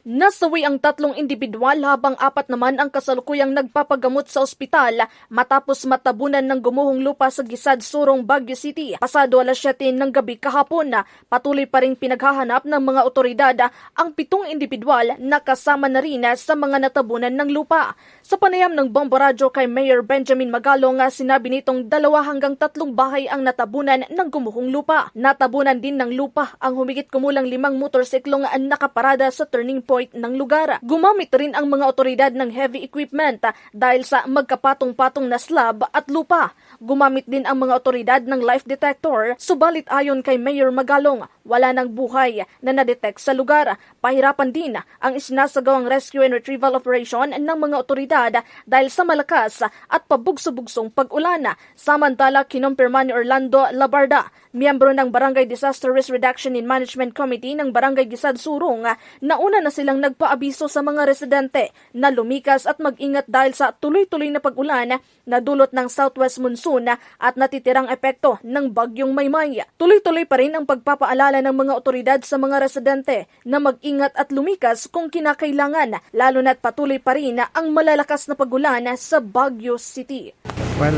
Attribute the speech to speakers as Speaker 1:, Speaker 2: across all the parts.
Speaker 1: Nasawi ang 3 individual habang 4 naman ang kasalukuyang nagpapagamot sa ospital matapos matabunan ng gumuhong lupa sa Gisad, Surong, Baguio City. Pasado 7:00 ng gabi kahapon, patuloy pa ring pinaghahanap ng mga otoridad ang 7 individual na kasama na rin sa mga natabunan ng lupa. Sa panayam ng Bombo Radyo kay Mayor Benjamin Magalong, sinabi nitong 2 hanggang 3 bahay ang natabunan ng gumuhong lupa. Natabunan din ng lupa ang humigit kumulang 5 motorsiklong nakaparada sa turning point ng lugar. Gumamit rin ang mga otoridad ng heavy equipment dahil sa magkapatong-patong na slab at lupa. Gumamit din ang mga otoridad ng life detector, subalit ayon kay Mayor Magalong, wala nang buhay na nadetect sa lugar. Pahirapan din ang isinasagawang rescue and retrieval operation ng mga otoridad dahil sa malakas at pabugso-bugsong pag-ulan. Samantala, kinumpirma ni Orlando Labarda, miyembro ng Barangay Disaster Risk Reduction and Management Committee ng Barangay Gisad, Surong, na una na silang nagpaabiso sa mga residente na lumikas at mag-ingat dahil sa tuloy-tuloy na pag-ulan na dulot ng southwest monsoon at natitirang epekto ng bagyong Maymay. Tuloy-tuloy pa rin ang pagpapaalala ng mga otoridad sa mga residente na mag-ingat at lumikas kung kinakailangan, lalo na't patuloy pa rin ang malalakas na pag-ulan sa Baguio City.
Speaker 2: Well,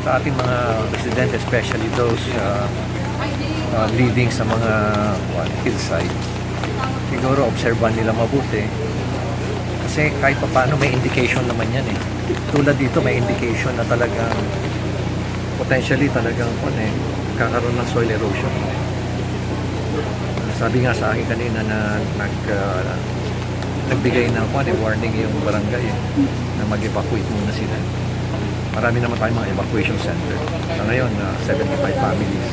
Speaker 2: sa ating mga residente, especially those living sa mga hillside, siguro obserban nila mabuti kasi kahit pa paano may indication naman yan eh. Tulad dito may indication na talagang potentially talagang kakaroon ng soil erosion. Sabi nga sa akin kanina na nagbigay ng warning yung barangay na mag-evacuate muna sila. Marami naman tayong mga evacuation center. Sa ngayon, 75 families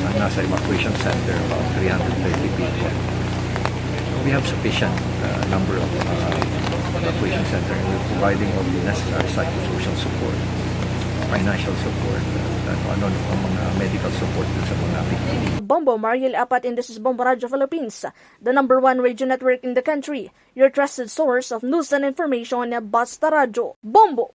Speaker 2: ang nasa evacuation center, about 330 people. We have sufficient number of evacuation center and we're providing all the necessary psychosocial support, financial support, ang mga medical support sa mga victims.
Speaker 1: Bombo Mariel Apat, and this is Bombo Radyo Philippines, the #1 radio network in the country, your trusted source of news and information, Basta Radyo. Bombo!